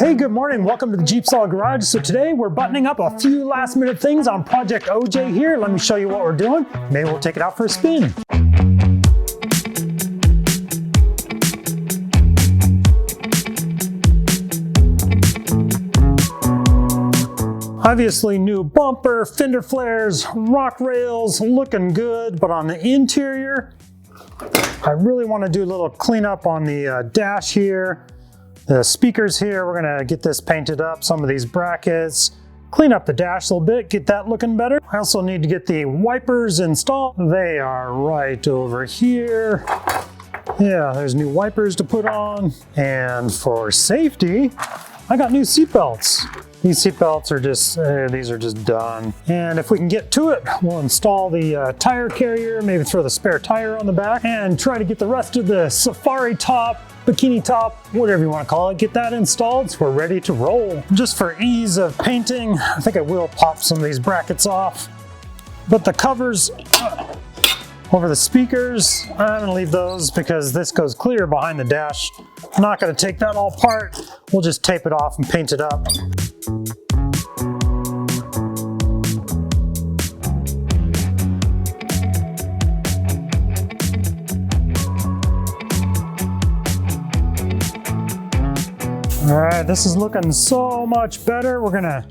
Hey, good morning. Welcome to the JeepSolid Garage. So today we're buttoning up a few last minute things on Project OJ here. Let me show you what we're doing. Maybe we'll take it out for a spin. Obviously new bumper, fender flares, rock rails, looking good, but on the interior, I really want to do a little cleanup on the dash here. The speakers here, we're gonna get this painted up, some of these brackets, clean up the dash a little bit, get that looking better. I also need to get the wipers installed. They are right over here. Yeah, there's new wipers to put on. And for safety, I got new seat belts. These seat belts are just, these are just done. And if we can get to it, we'll install the tire carrier, maybe throw the spare tire on the back, and try to get the rest of the safari top, bikini top, whatever you want to call it, get that installed so we're ready to roll. Just for ease of painting, I think I will pop some of these brackets off. But the covers over the speakers, I'm gonna leave those because this goes clear behind the dash. I'm not gonna take that all apart. We'll just tape it off and paint it up. All right, this is looking so much better. We're gonna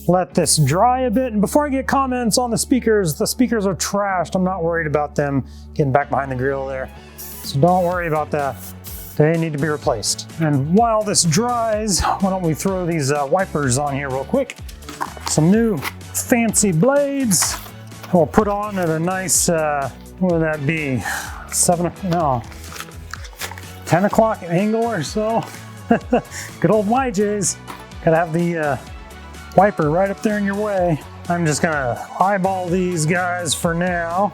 let this dry a bit. And before I get comments on the speakers are trashed. I'm not worried about them getting back behind the grill there. So don't worry about that. They need to be replaced. And while this dries, why don't we throw these wipers on here real quick. Some new fancy blades. We'll put on at a nice, what would that be? 10 o'clock angle or so. Good old YJs. Gotta have the wiper right up there in your way. I'm just gonna eyeball these guys for now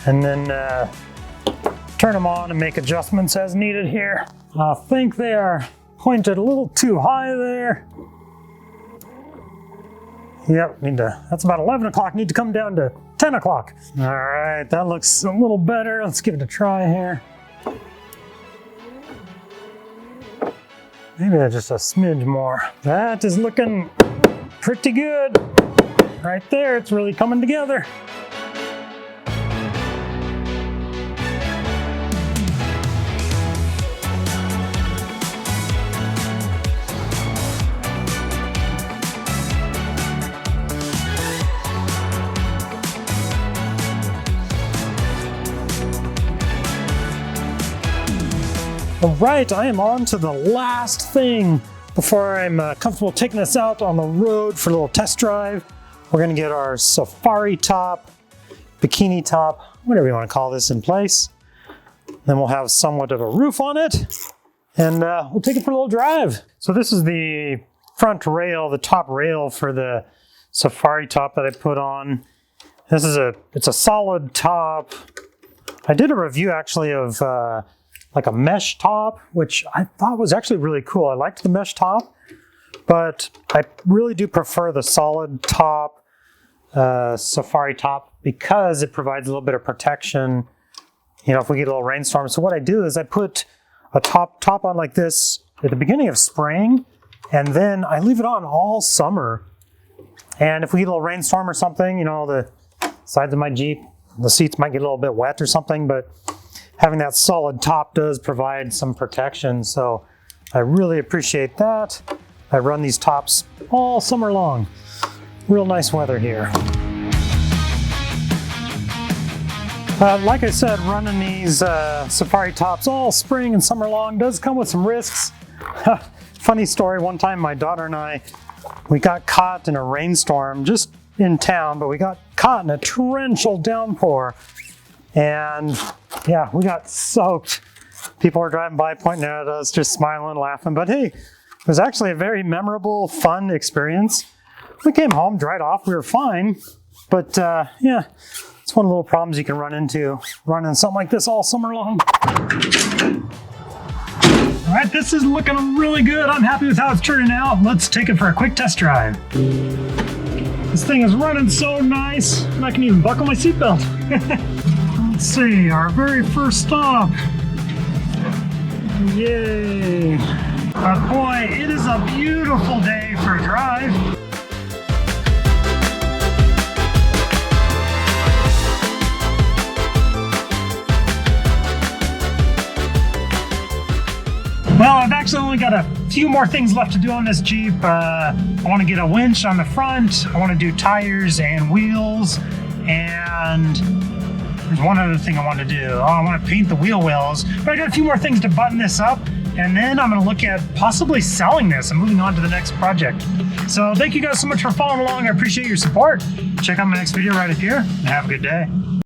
and then turn them on and make adjustments as needed here. I think they are pointed a little too high there. Yep, that's about 11 o'clock, need to come down to 10 o'clock. All right, that looks a little better. Let's give it a try here. Maybe just a smidge more. That is looking pretty good. Right there, it's really coming together. All right, I am on to the last thing before I'm comfortable taking this out on the road for a little test drive. We're gonna get our safari top, bikini top, whatever you wanna call this, in place. Then we'll have somewhat of a roof on it, and we'll take it for a little drive. So this is the front rail, the top rail for the safari top that I put on. This is it's a solid top. I did a review actually of like a mesh top, which I thought was actually really cool. I liked the mesh top, but I really do prefer the solid top, safari top, because it provides a little bit of protection, you know, if we get a little rainstorm. So what I do is I put a top on like this at the beginning of spring, and then I leave it on all summer. And if we get a little rainstorm or something, you know, the sides of my Jeep, the seats might get a little bit wet or something, but having that solid top does provide some protection, so I really appreciate that. I run these tops all summer long. Real nice weather here. Like I said, running these safari tops all spring and summer long does come with some risks. Funny story, one time my daughter and I, we got caught in a rainstorm just in town, but we got caught in a torrential downpour. And yeah, we got soaked. People were driving by, pointing at us, just smiling, laughing. But hey, it was actually a very memorable, fun experience. We came home, dried off, we were fine. But yeah, it's one of the little problems you can run into running something like this all summer long. All right, this is looking really good. I'm happy with how it's turning out. Let's take it for a quick test drive. This thing is running so nice, and I can even buckle my seatbelt. Let's see, our very first stop. Yay. But boy, it is a beautiful day for a drive. Well, I've actually only got a few more things left to do on this Jeep. I want to get a winch on the front. I want to do tires and wheels. And there's one other thing I want to do. Oh, I want to paint the wheel wells. But I got a few more things to button this up. And then I'm going to look at possibly selling this and moving on to the next project. So thank you guys so much for following along. I appreciate your support. Check out my next video right up here and have a good day.